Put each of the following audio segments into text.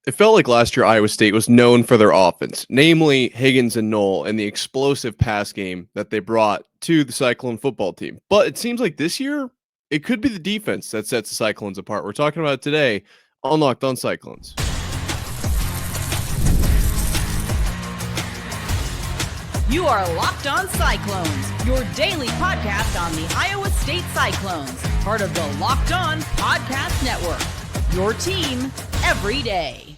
It felt like last year Iowa State was known for their offense, namely Higgins and Knoll and the explosive pass game that they brought to the Cyclone football team. But it seems like this year, it could be the defense that sets the Cyclones apart. We're talking about it today on Locked On Cyclones. You are Locked On Cyclones, your daily podcast on the Iowa State Cyclones, part of the Locked On Podcast Network, your team every day.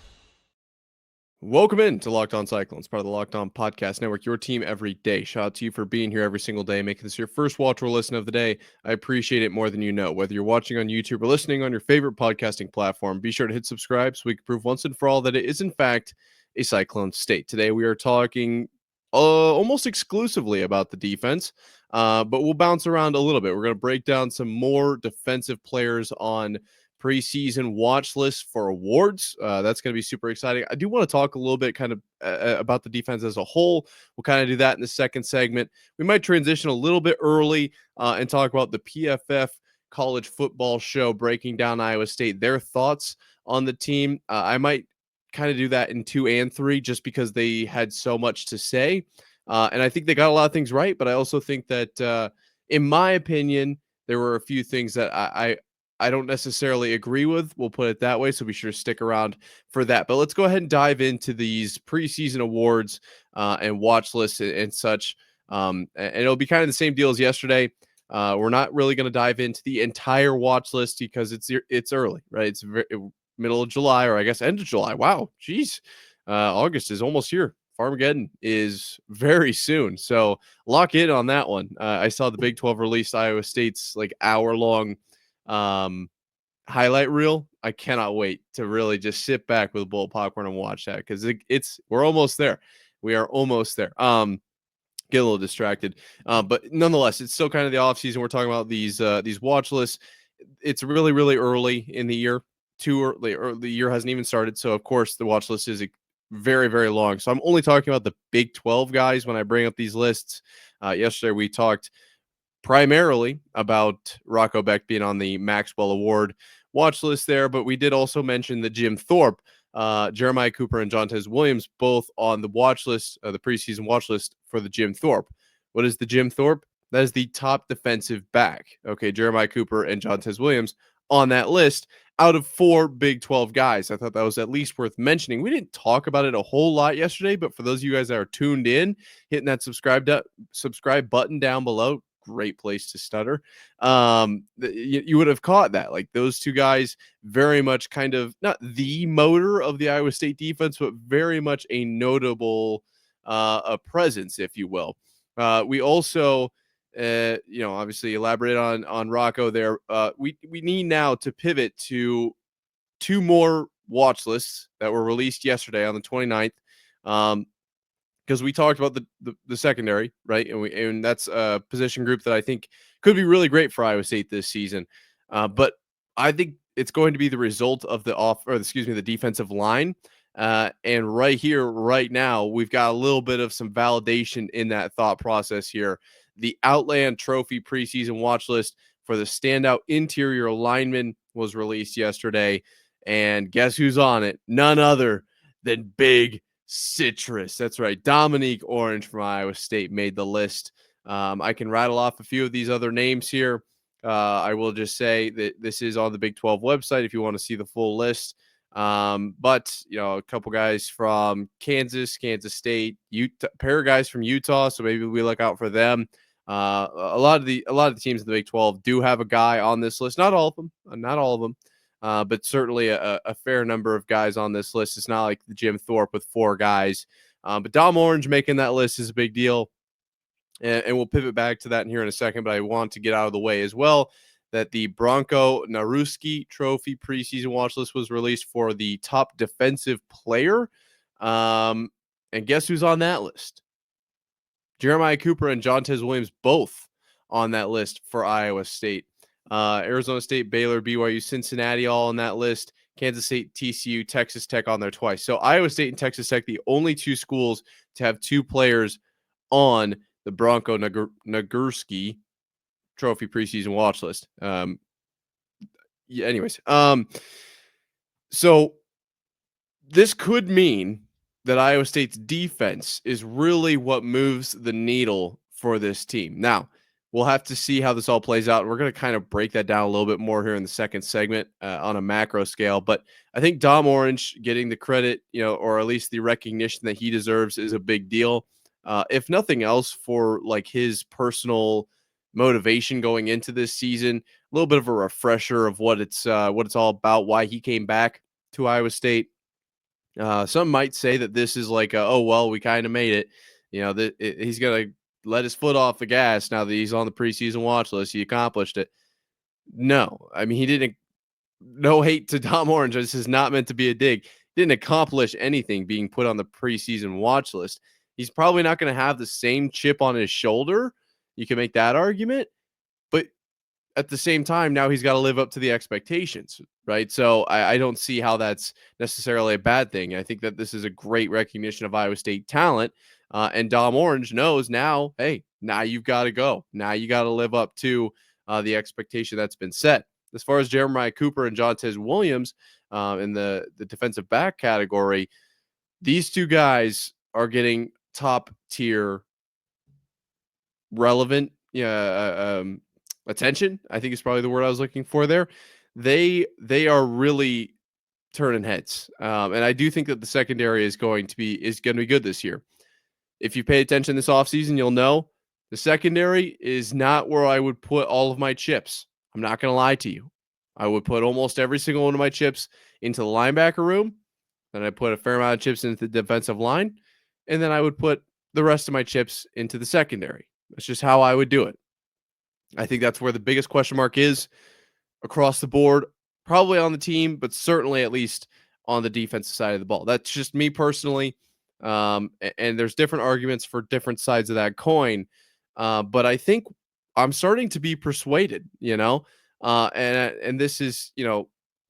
Welcome in to Locked On Cyclones, part of the Locked On Podcast Network, your team every day. Shout out to you for being here every single day, making this your first watch or listen of the day. I appreciate it more than you know. Whether you're watching on YouTube or listening on your favorite podcasting platform, be sure to hit subscribe so we can prove once and for all that it is, in fact, a Cyclone state. Today, we are talking almost exclusively about the defense, but we'll bounce around a little bit. We're going to break down some more defensive players on preseason watch list for awards. That's going to be super exciting. I do want to talk a little bit kind of about the defense as a whole. We'll kind of do that in the second segment. We might transition a little bit early and talk about the PFF college football show, breaking down Iowa State, their thoughts on the team. I might kind of do that in 2 and 3 just because they had so much to say. And I think they got a lot of things right, but I also think that, in my opinion, there were a few things that I don't necessarily agree with. We'll put it that way. So be sure to stick around for that. But let's go ahead and dive into these preseason awards and watch lists and such. And it'll be kind of the same deal as yesterday. We're not really going to dive into the entire watch list because it's early, right? It's middle of July, or I guess end of July. Wow, geez, August is almost here. Farmageddon is very soon, so lock in on that one. I saw the Big 12 released Iowa State's like hour-long highlight reel. I cannot wait to really just sit back with a bowl of popcorn and watch that because we're almost there. We are almost there. Get a little distracted, but nonetheless, it's still kind of the off season. We're talking about these watch lists. It's really, really early in the year. Too early, or the year hasn't even started. So of course the watch list is very, very long. So I'm only talking about the Big 12 guys when I bring up these lists. Yesterday we talked primarily about Rocco Beck being on the Maxwell Award watch list there, but we did also mention the Jim Thorpe, Jeremiah Cooper, and Jontez Williams both on the watch list, the preseason watch list for the Jim Thorpe. What is the Jim Thorpe? That is the top defensive back. Okay, Jeremiah Cooper and Jontez Williams on that list out of 4 Big 12 guys. I thought that was at least worth mentioning. We didn't talk about it a whole lot yesterday, but for those of you guys that are tuned in, hitting that subscribe button down below, great place to stutter. You would have caught that. Like those 2 guys, very much kind of not the motor of the Iowa State defense, but very much a notable a presence, if you will. We also obviously elaborate on Rocco there. We need now to pivot to 2 more watch lists that were released yesterday on the 29th. Because we talked about the secondary, right? And that's a position group that I think could be really great for Iowa State this season. But I think it's going to be the result of the defensive line. And right here, right now, we've got a little bit of some validation in that thought process here. The Outland Trophy preseason watch list for the standout interior lineman was released yesterday. And guess who's on it? None other than Big Citrus. That's right. Domonique Orange from Iowa State made the list. I can rattle off a few of these other names here. I will just say that this is on the Big 12 website if you want to see the full list. But a couple guys from Kansas State, Utah, pair of guys from Utah, so maybe we look out for them. A lot of the teams in the Big 12 do have a guy on this list. Not all of them. But certainly a fair number of guys on this list. It's not like the Jim Thorpe with 4 guys. But Dom Orange making that list is a big deal. And we'll pivot back to that in here in a second. But I want to get out of the way as well that the Bronco Naruski Trophy preseason watch list was released for the top defensive player. And guess who's on that list? Jeremiah Cooper and Jontez Williams both on that list for Iowa State. Arizona State, Baylor, BYU, Cincinnati all on that list. Kansas State, TCU, Texas Tech on there twice. So Iowa State and Texas Tech, the only 2 schools to have 2 players on the Bronco Nagurski Trophy preseason watch list. So this could mean that Iowa State's defense is really what moves the needle for this team. Now, we'll have to see how this all plays out. We're going to kind of break that down a little bit more here in the second segment on a macro scale. But I think Dom Orange getting the credit, or at least the recognition that he deserves is a big deal. If nothing else, for like his personal motivation going into this season, a little bit of a refresher of what it's all about, why he came back to Iowa State. Some might say that this is like, oh, well, we kind of made it. He's going to let his foot off the gas now that he's on the preseason watch list. He accomplished it. No, I mean, he didn't. No hate to Dom Orange. This is not meant to be a dig. He didn't accomplish anything being put on the preseason watch list. He's probably not going to have the same chip on his shoulder. You can make that argument. But at the same time, now he's got to live up to the expectations, right? So I don't see how that's necessarily a bad thing. I think that this is a great recognition of Iowa State talent. And Dom Orange knows now, hey, now you've got to go. Now you got to live up to the expectation that's been set. As far as Jeremiah Cooper and Jontez Williams in the defensive back category, these two guys are getting top tier relevant attention, I think is probably the word I was looking for there. They are really turning heads. And I do think that the secondary is going to be good this year. If you pay attention this offseason, you'll know the secondary is not where I would put all of my chips. I'm not going to lie to you. I would put almost every single one of my chips into the linebacker room. Then I put a fair amount of chips into the defensive line. And then I would put the rest of my chips into the secondary. That's just how I would do it. I think that's where the biggest question mark is across the board, probably on the team, but certainly at least on the defensive side of the ball. That's just me personally. And there's different arguments for different sides of that coin. But I think I'm starting to be persuaded, and this is,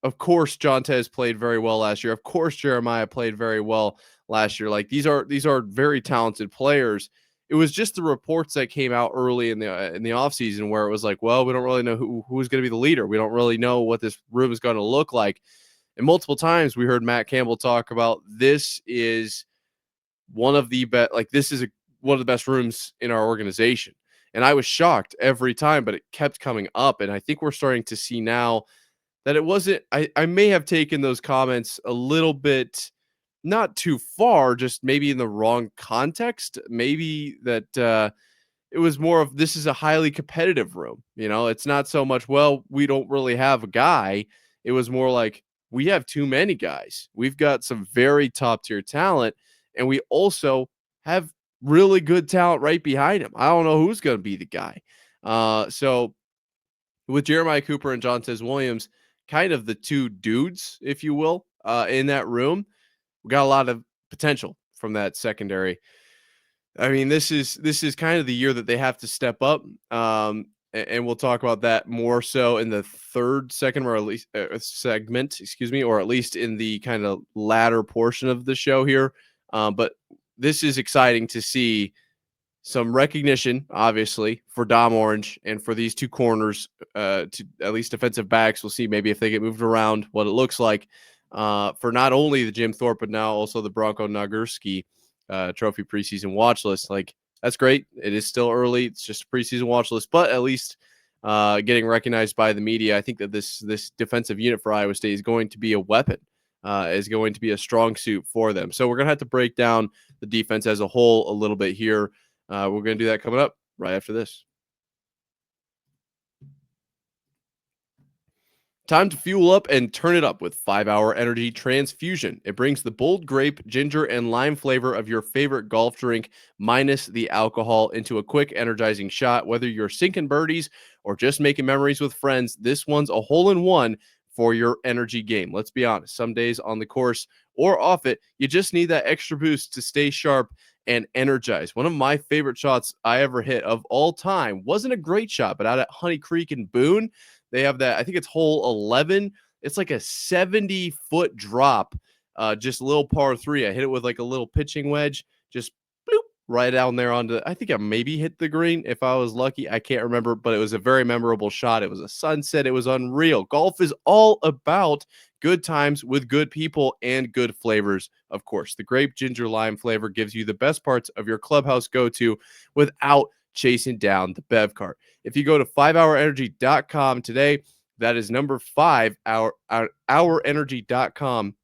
of course, Jontez played very well last year. Of course, Jeremiah played very well last year. Like these are very talented players. It was just the reports that came out early in the offseason where it was like, well, we don't really know who's going to be the leader. We don't really know what this room is going to look like. And multiple times we heard Matt Campbell talk about this is one of the best, like this is one of the best rooms in our organization. And I was shocked every time, but it kept coming up. And I think we're starting to see now that it wasn't, I may have taken those comments a little bit not too far, just maybe in the wrong context. Maybe that it was more of this is a highly competitive room. It's not so much, well, we don't really have a guy. It was more like we have too many guys. We've got some very top tier talent, and we also have really good talent right behind him. I don't know who's going to be the guy. So with Jeremiah Cooper and Jontez Williams, kind of the two dudes, if you will, in that room, we got a lot of potential from that secondary. I mean, this is kind of the year that they have to step up. And we'll talk about that more so in the third segment, or at least or at least in the kind of latter portion of the show here. But this is exciting to see some recognition, obviously, for Dom Orange and for these two corners, to at least defensive backs. We'll see maybe if they get moved around, what it looks like for not only the Jim Thorpe, but now also the Bronco Nagurski trophy preseason watch list. Like, that's great. It is still early. It's just a preseason watch list, but at least getting recognized by the media. I think that this defensive unit for Iowa State is going to be a weapon, is going to be a strong suit for them. So we're going to have to break down the defense as a whole a little bit here. We're going to do that coming up right after this. Time to fuel up and turn it up with 5-Hour Energy Transfusion. It brings the bold grape, ginger, and lime flavor of your favorite golf drink, minus the alcohol, into a quick, energizing shot. Whether you're sinking birdies or just making memories with friends, this one's a hole-in-one for your energy game. Let's be honest, some days on the course or off it, you just need that extra boost to stay sharp and energized. One of my favorite shots I ever hit of all time wasn't a great shot, but out at Honey Creek in Boone, they have that, I think it's hole 11. It's like a 70-foot drop, just a little par 3. I hit it with like a little pitching wedge, just bloop, right down there onto, I think I maybe hit the green if I was lucky. I can't remember, but it was a very memorable shot. It was a sunset. It was unreal. Golf is all about good times with good people and good flavors. Of course, the grape ginger lime flavor gives you the best parts of your clubhouse go-to without chasing down the bev cart. If you go to 5hourenergy.com today, that is number 5, hourenergy.com.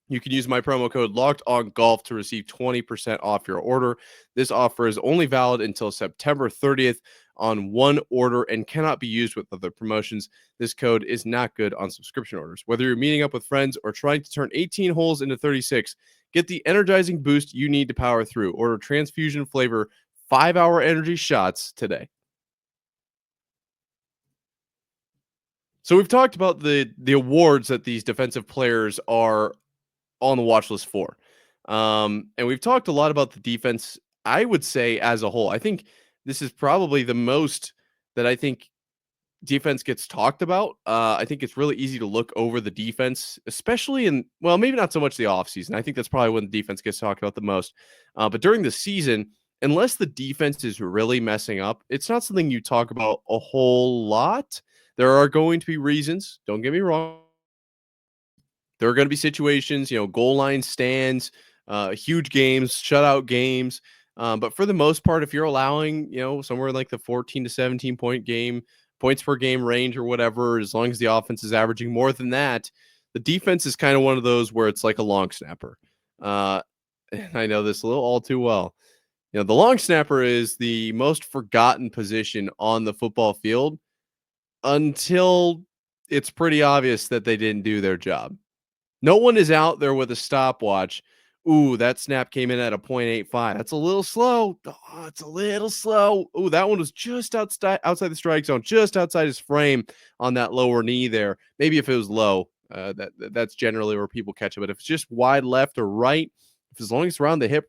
You can use my promo code Locked On Golf to receive 20% off your order. This offer is only valid until September 30th on one order and cannot be used with other promotions. This code is not good on subscription orders. Whether you're meeting up with friends or trying to turn 18 holes into 36, get the energizing boost you need to power through. Order transfusion flavor 5-hour energy shots today. So we've talked about the awards that these defensive players are on the watch list for. And we've talked a lot about the defense, I would say, as a whole. I think this is probably the most that I think defense gets talked about. I think it's really easy to look over the defense, especially in, well, maybe not so much the offseason. I think that's probably when the defense gets talked about the most. But during the season, unless the defense is really messing up, it's not something you talk about a whole lot. There are going to be reasons, don't get me wrong. There are going to be situations, goal line stands, huge games, shutout games. But for the most part, if you're allowing, somewhere like the 14 to 17 points per game range or whatever, as long as the offense is averaging more than that, the defense is kind of one of those where it's like a long snapper. And I know this a little all too well. The long snapper is the most forgotten position on the football field until it's pretty obvious that they didn't do their job. No one is out there with a stopwatch. Ooh, that snap came in at a 0.85. That's a little slow. Oh, it's a little slow. Ooh, that one was just outside the strike zone, just outside his frame on that lower knee there. Maybe if it was low, that's generally where people catch it. But if it's just wide left or right, if as long as it's around the hip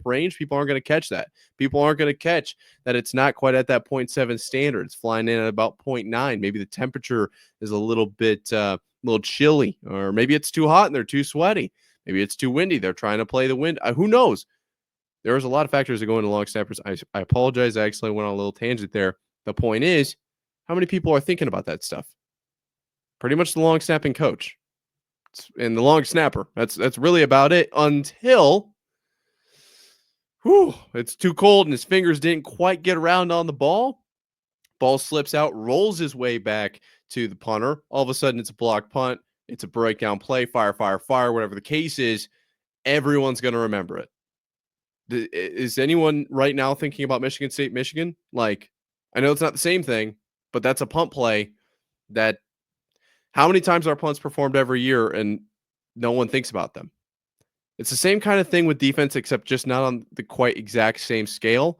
range, people aren't going to catch that. People aren't going to catch that it's not quite at that 0.7 standard. It's flying in at about 0.9. Maybe the temperature is a little bit little chilly, or maybe it's too hot and they're too sweaty. Maybe it's too windy. They're trying to play the wind. Who knows? There's a lot of factors that go into long snappers. I apologize. I actually went on a little tangent there. The point is, how many people are thinking about that stuff? Pretty much the long snapping coach and the long snapper. That's really about it until it's too cold and his fingers didn't quite get around on the ball. Ball slips out, rolls his way back to the punter. All of a sudden, it's a block punt. It's a breakdown play, fire, whatever the case is. Everyone's going to remember it. Is anyone right now thinking about Michigan State, Michigan? Like, I know it's not the same thing, but that's a punt play that how many times are punts performed every year and no one thinks about them? It's the same kind of thing with defense, except just not on the quite exact same scale,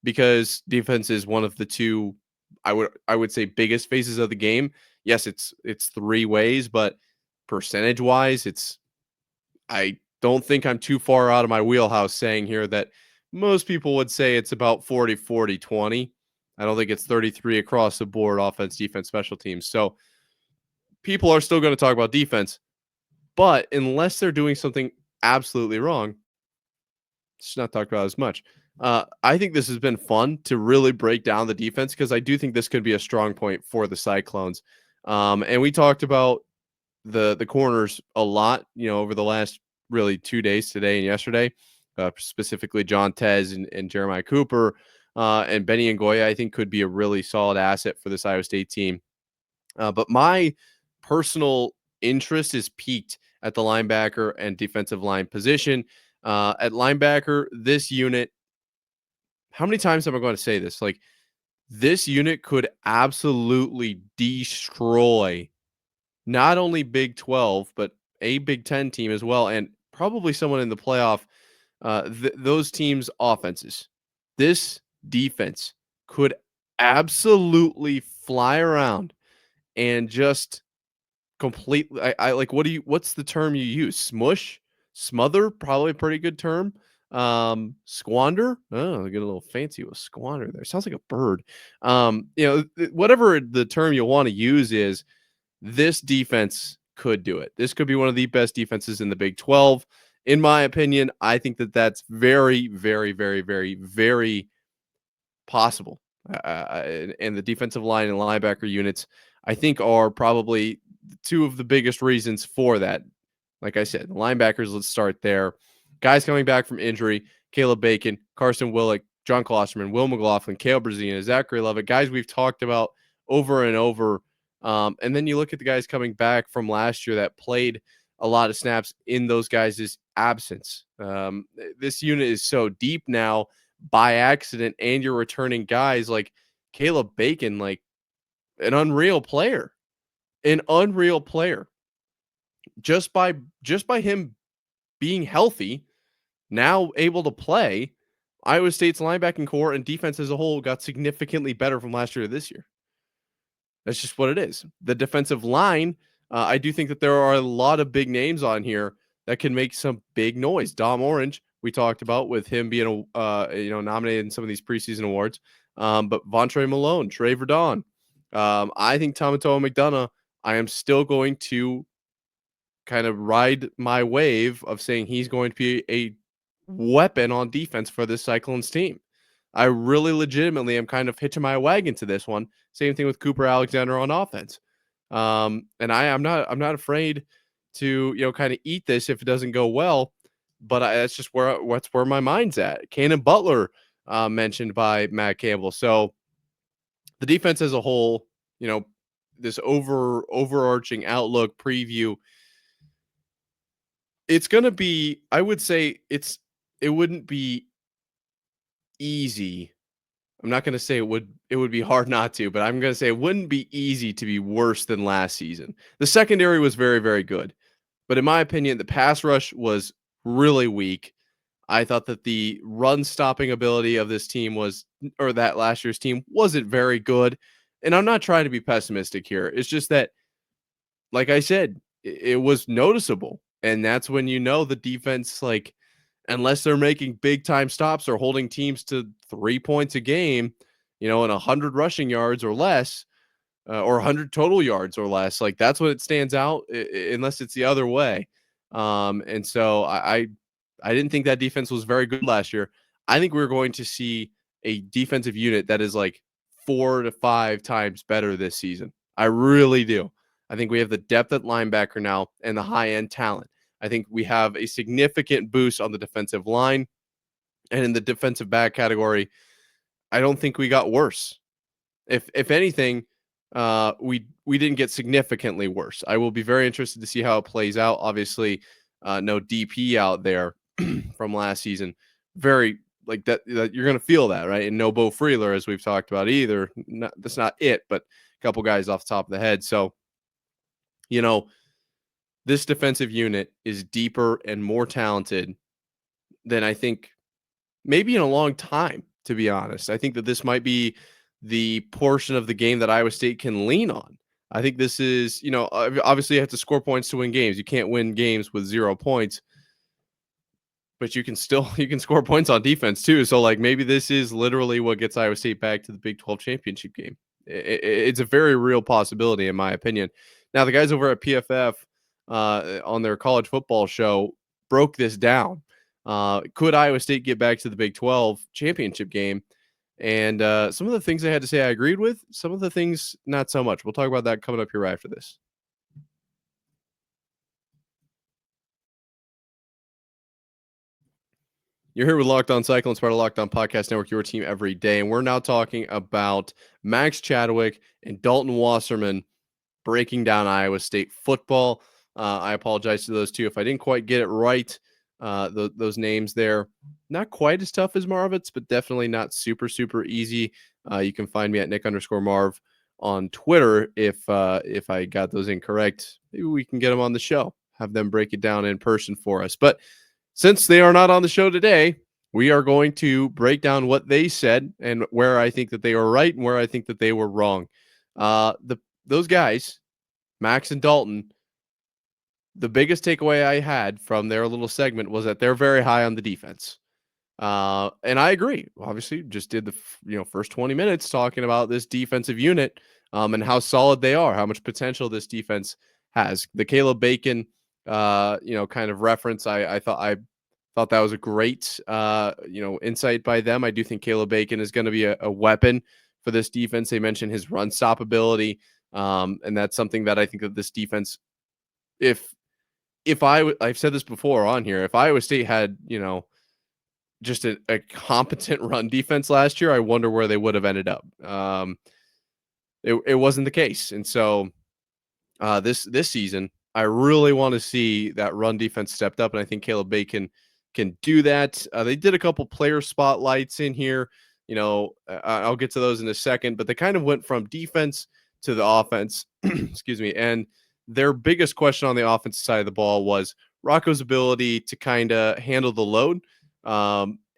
because defense is one of the two, I would say, biggest phases of the game. Yes, it's 3 ways, but percentage wise, I don't think I'm too far out of my wheelhouse saying here that most people would say it's about 40-40-20. I don't think it's 33 across the board, offense, defense, special teams. So people are still going to talk about defense, but unless they're doing something absolutely wrong, it's not talked about as much. I think this has been fun to really break down the defense, because I do think this could be a strong point for the Cyclones. And we talked about the corners a lot, over the last really 2 days, today and yesterday, specifically Jontez and Jeremiah Cooper, and Benny Ngoya, I think could be a really solid asset for this Iowa State team. But my personal interest is peaked at the linebacker and defensive line position. At linebacker, this unit, how many times am I going to say this? Like, this unit could absolutely destroy not only Big 12, but a Big 10 team as well, and probably someone in the playoff, those teams' offenses. This defense could absolutely fly around and just completely, I like, what's the term you use? Smush? Smother? Probably a pretty good term. Squander? Oh, I get a little fancy with squander there. Sounds like a bird. Whatever the term you want to use is, this defense could do it. This could be one of the best defenses in the Big 12. in my opinion, I think that that's very, very, very, very, very possible. And the defensive line and linebacker units, I think, are probably two of the biggest reasons for that. Like I said, the linebackers, let's start there. Guys coming back from injury: Caleb Bacon, Carson Willick, John Klosterman, Will McLaughlin, Caleb Brazina, Zachary Levitt, guys we've talked about over and over. And then you look at the guys coming back from last year that played a lot of snaps in those guys' absence. This unit is so deep now by accident, and you're returning guys like Caleb Bacon, like an unreal player, an unreal player. Just by him being healthy, now able to play, Iowa State's linebacking core and defense as a whole got significantly better from last year to this year. That's just what it is. The defensive line, I do think that there are a lot of big names on here that can make some big noise. Dom Orange, we talked about with him being nominated in some of these preseason awards. But Vontroy Malone, Trey Verdon. I think Tamatoa McDonough, I am still going to kind of ride my wave of saying he's going to be a weapon on defense for this Cyclones team. I really legitimately am kind of hitching my wagon to this one. Same thing with Cooper Alexander on offense. And I'm not afraid to, kind of eat this if it doesn't go well, but that's just where my mind's at. Cannon Butler, mentioned by Matt Campbell. So the defense as a whole, this overarching outlook preview, it's going to be, I would say it wouldn't be easy. I'm not going to say it would be hard not to, but I'm going to say it wouldn't be easy to be worse than last season. The secondary was very, very good, but in my opinion, the pass rush was really weak. I thought that the run stopping ability of this team that last year's team wasn't very good. And I'm not trying to be pessimistic here. It's just that, like I said, it was noticeable. And that's when the defense, like, unless they're making big time stops or holding teams to 3 points a game, and 100 rushing yards or less, or 100 total yards or less, like that's when it stands out, unless it's the other way. And so I didn't think that defense was very good last year. I think we're going to see a defensive unit that is like 4 to 5 times better this season. I really do. I think we have the depth at linebacker now and the high-end talent. I think we have a significant boost on the defensive line. And in the defensive back category, I don't think we got worse. If anything, we didn't get significantly worse. I will be very interested to see how it plays out. Obviously, no DP out there from last season. Very like that you're going to feel that, right? And no Bo Freeler, as we've talked about either. That's not it, but a couple guys off the top of the head. So, this defensive unit is deeper and more talented than I think maybe in a long time, to be honest. I think that this might be the portion of the game that Iowa State can lean on. I think this is, obviously you have to score points to win games. You can't win games with 0 points, but you can score points on defense too. So like maybe this is literally what gets Iowa State back to the Big 12 championship game. It's a very real possibility in my opinion. Now the guys over at PFF on their college football show broke this down. Could Iowa State get back to the Big 12 championship game? And some of the things they had to say I agreed with. Some of the things not so much. We'll talk about that coming up here right after this. You're here with Locked On Cyclones, part of Locked On Podcast Network, your team every day. And we're now talking about Max Chadwick and Dalton Wasserman breaking down Iowa State football. I apologize to those two if I didn't quite get it right. Those names there, not quite as tough as Marvitz, but definitely not super, super easy. You can find me at Nick_Marv on Twitter. If I got those incorrect, maybe we can get them on the show, have them break it down in person for us. But since they are not on the show today, we are going to break down what they said and where I think that they were right and where I think that they were wrong. Those guys, Max and Dalton, the biggest takeaway I had from their little segment was that they're very high on the defense. And I agree. Obviously, just did the first 20 minutes talking about this defensive unit and how solid they are, how much potential this defense has. The Caleb Bacon kind of reference. I thought that was a great, insight by them. I do think Caleb Bacon is going to be a weapon for this defense. They mentioned his run stop ability, and that's something that I think that this defense, if I've said this before on here, if Iowa State had, just a competent run defense last year, I wonder where they would have ended up. It wasn't the case, and so this season, I really want to see that run defense stepped up, and I think Caleb Bacon can do that. They did a couple player spotlights in here. I'll get to those in a second, but they kind of went from defense to the offense. Excuse me. And their biggest question on the offensive side of the ball was Rocco's ability to kind of handle the load.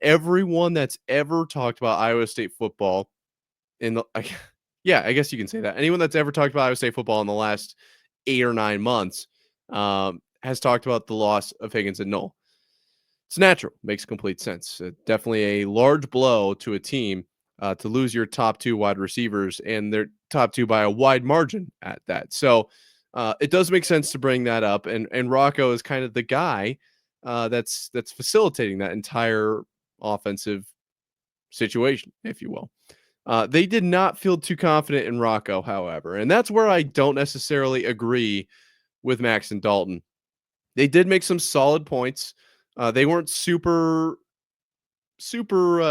Everyone that's ever talked about Iowa State football I guess you can say that. Anyone that's ever talked about Iowa State football in the last 8 or 9 months has talked about the loss of Higgins and Knoll. It's natural. Makes complete sense. Definitely a large blow to a team to lose your top 2 wide receivers, and their top 2 by a wide margin at that. So it does make sense to bring that up, and Rocco is kind of the guy that's facilitating that entire offensive situation, if you will. They did not feel too confident in Rocco, however, and that's where I don't necessarily agree with Max and Dalton. They did make some solid points. They weren't super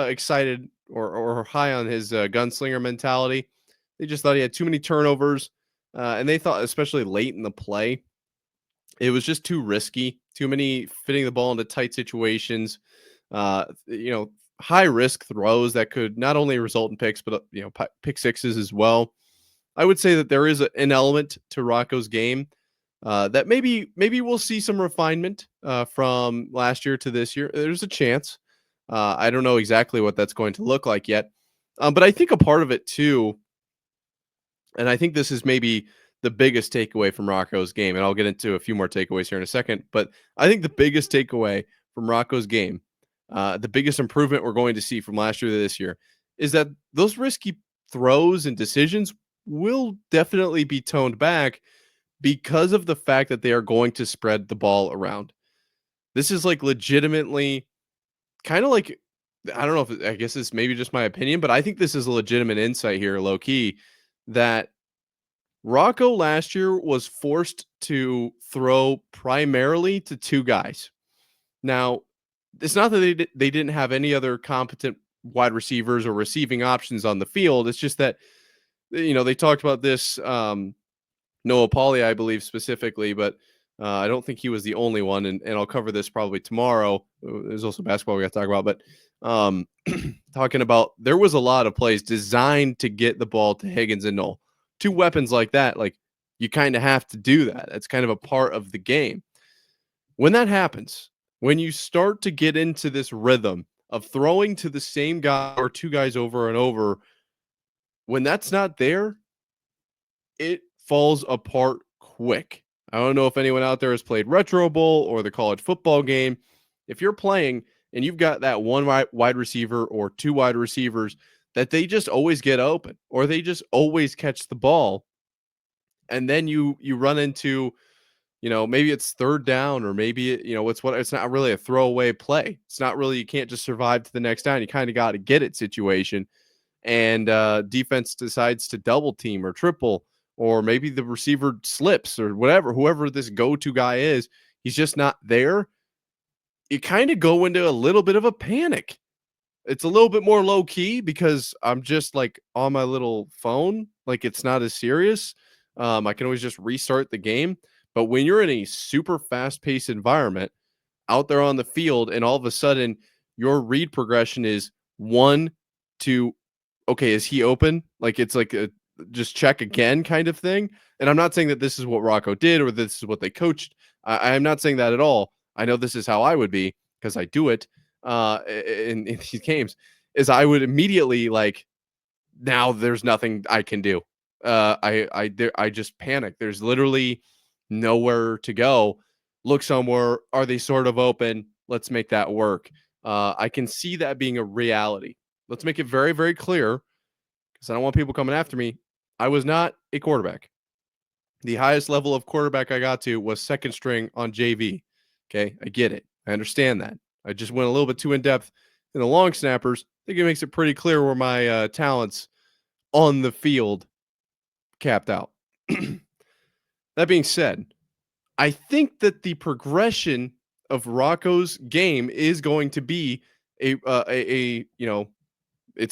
excited or high on his gunslinger mentality. They just thought he had too many turnovers, and they thought, especially late in the play, it was just too risky. Too many fitting the ball into tight situations. High risk throws that could not only result in picks, but pick sixes as well. I would say that there is an element to Rocco's game that maybe we'll see some refinement from last year to this year. There's a chance. I don't know exactly what that's going to look like yet, but I think a part of it too, and I think this is maybe the biggest takeaway from Rocco's game, and I'll get into a few more takeaways here in a second, but I think the biggest takeaway from Rocco's game, the biggest improvement we're going to see from last year to this year, is that those risky throws and decisions will definitely be toned back because of the fact that they are going to spread the ball around. This is like legitimately kind of like, I don't know if I guess it's maybe just my opinion, but I think this is a legitimate insight here, low key, that Rocco last year was forced to throw primarily to 2 guys. Now, it's not that they didn't have any other competent wide receivers or receiving options on the field. It's just that, they talked about this, Noah Pauly, I believe, specifically, but I don't think he was the only one, and I'll cover this probably tomorrow. There's also basketball we got to talk about, but talking about there was a lot of plays designed to get the ball to Higgins and Knoll. 2 weapons like that, like, you kind of have to do that. That's kind of a part of the game. When that happens, when you start to get into this rhythm of throwing to the same guy or 2 guys over and over, when that's not there, it falls apart quick. I don't know if anyone out there has played Retro Bowl or the college football game. If you're playing and you've got that one wide receiver or 2 wide receivers that they just always get open or they just always catch the ball, and then you run into, maybe it's 3rd down, or maybe it's not really a throwaway play. It's not really, you can't just survive to the next down. You kind of got to get it situation. And defense decides to double team or triple, or maybe the receiver slips or whatever, whoever this go-to guy is, he's just not there. You kind of go into a little bit of a panic. It's a little bit more low key because I'm just like on my little phone. Like, it's not as serious. I can always just restart the game. But when you're in a super fast-paced environment out there on the field, and all of a sudden your read progression is 1 to, okay, is he open? Like, it's like a just check again kind of thing. And I'm not saying that this is what Rocco did or this is what they coached. I'm not saying that at all. I know this is how I would be because I do it in these games, is I would immediately, like, now there's nothing I can do. I just panic. There's literally nowhere to go. Look somewhere. Are they sort of open? Let's make that work. I can see that being a reality. Let's make it very, very clear, because I don't want people coming after me. I was not a quarterback. The highest level of quarterback I got to was second string on JV. Okay, I get it. I understand that. I just went a little bit too in depth in the long snappers. I think it makes it pretty clear where my talents on the field capped out. That being said, I think that the progression of Rocco's game is going to be it's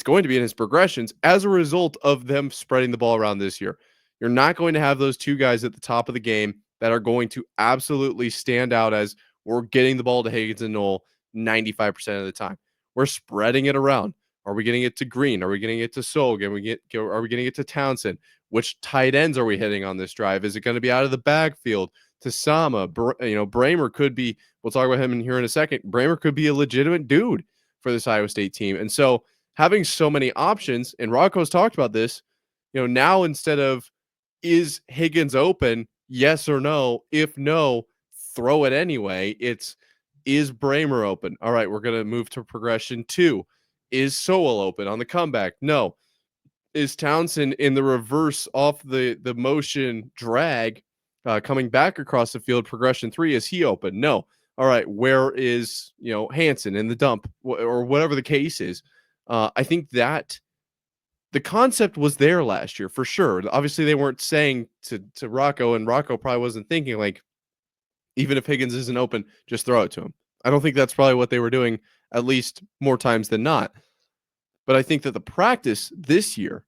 going to be in his progressions as a result of them spreading the ball around this year. You're not going to have those two guys at the top of the game that are going to absolutely stand out as we're getting the ball to Higgins and Knoll 95% of the time. We're spreading it around. Are we getting it to Green? Are we getting it to Solg? Are we getting it to Townsend? Which tight ends are we hitting on this drive? Is it going to be out of the backfield to Sama? Bramer could be, we'll talk about him in here in a second. Bramer could be a legitimate dude for this Iowa State team. And so having so many options, and Rocco's talked about this, now instead of is Higgins open, yes or no? If no, throw it anyway. It's is Bramer open? All right, we're going to move to progression 2. Is Sowell open on the comeback? No. Is Townsend in the reverse off the motion drag coming back across the field? Progression 3, is he open? No. All right, where is Hansen in the dump or whatever the case is? I think that the concept was there last year for sure. Obviously, they weren't saying to Rocco, and Rocco probably wasn't thinking like, even if Higgins isn't open, just throw it to him. I don't think that's probably what they were doing, at least more times than not. But I think that the practice this year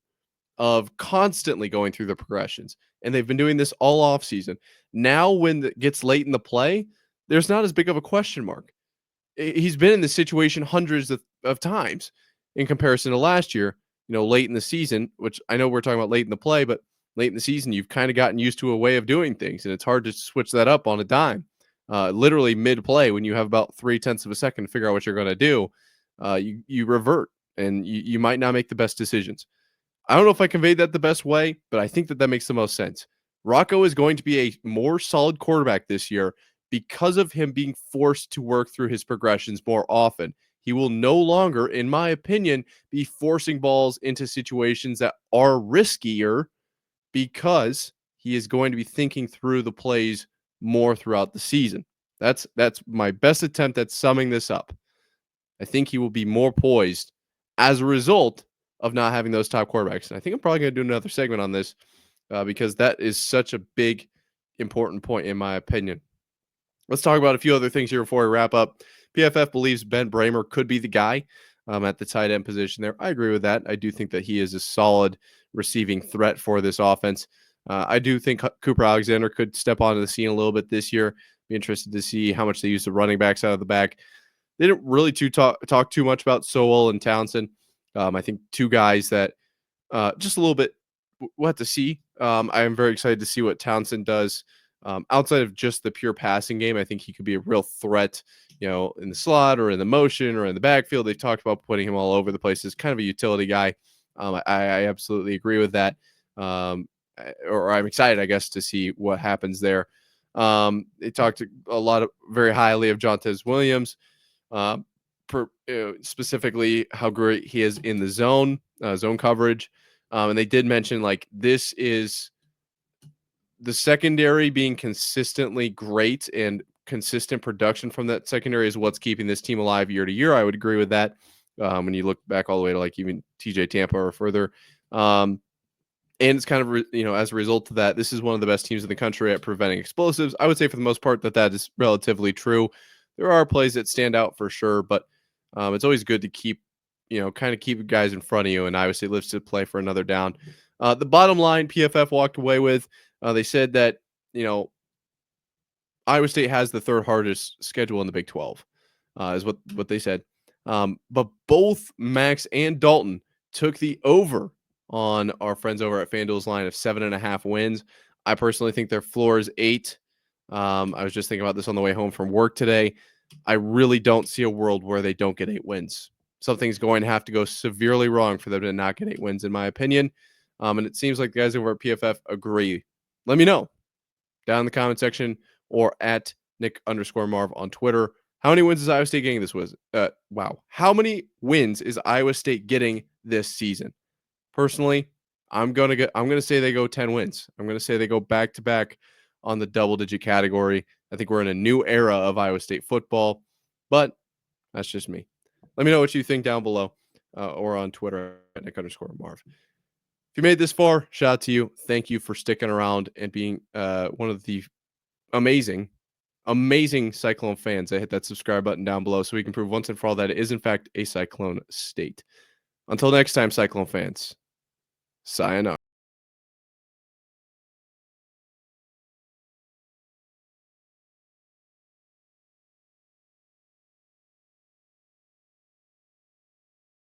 of constantly going through the progressions, and they've been doing this all off season. Now, when it gets late in the play, there's not as big of a question mark. He's been in this situation hundreds of times in comparison to last year, late in the season, which I know we're talking about late in the play, but late in the season, you've kind of gotten used to a way of doing things, and it's hard to switch that up on a dime. Literally mid-play, when you have about 0.3 of a second to figure out what you're going to do, you revert, and you might not make the best decisions. I don't know if I conveyed that the best way, but I think that makes the most sense. Rocco is going to be a more solid quarterback this year because of him being forced to work through his progressions more often. He will no longer, in my opinion, be forcing balls into situations that are riskier because he is going to be thinking through the plays more throughout the season. That's my best attempt at summing this up. I think he will be more poised as a result of not having those top quarterbacks. And I think I'm probably going to do another segment on this because that is such a big, important point in my opinion. Let's talk about a few other things here before we wrap up. PFF believes Ben Bramer could be the guy at the tight end position there. I agree with that. I do think that he is a solid receiving threat for this offense. I do think Cooper Alexander could step onto the scene a little bit this year. Be interested to see how much they use the running backs out of the back. They didn't really talk too much about Sowell and Townsend. I think two guys that just a little bit we'll have to see. I am very excited to see what Townsend does outside of just the pure passing game. I think he could be a real threat, in the slot or in the motion or in the backfield. They've talked about putting him all over the place as kind of a utility guy. I absolutely agree with that. Or I'm excited, I guess, to see what happens there. They talked a lot very highly of Jontez Williams. Specifically how great he is in the zone coverage. And they did mention this is the secondary being consistently great, and consistent production from that secondary is what's keeping this team alive year to year. I would agree with that. When you look back all the way to even TJ Tampa or further. And it's kind of, as a result of that, this is one of the best teams in the country at preventing explosives. I would say for the most part that is relatively true. There are plays that stand out for sure, but it's always good to keep guys in front of you, and Iowa State lives to play for another down. The bottom line PFF walked away with, they said that, Iowa State has the third hardest schedule in the Big 12, is what they said. But both Max and Dalton took the over on our friends over at FanDuel's line of 7.5 wins. I personally think their floor is 8. I was just thinking about this on the way home from work today. I really don't see a world where they don't get 8 wins. Something's going to have to go severely wrong for them to not get 8 wins, in my opinion. And it seems like the guys over at PFF agree. Let me know down in the comment section or at Nick_Marv on Twitter. How many wins is Iowa State getting this was? Wow. How many wins is Iowa State getting this season? Personally, I'm gonna say they go 10 wins. I'm gonna say they go back to back on the double-digit category. I think we're in a new era of Iowa State football, but that's just me. Let me know what you think down below or on Twitter at Nick_Marv. If you made this far, shout out to you. Thank you for sticking around and being one of the amazing Cyclone fans. Hit that subscribe button down below so we can prove once and for all that it is in fact a Cyclone state. Until next time, Cyclone fans, sayonara.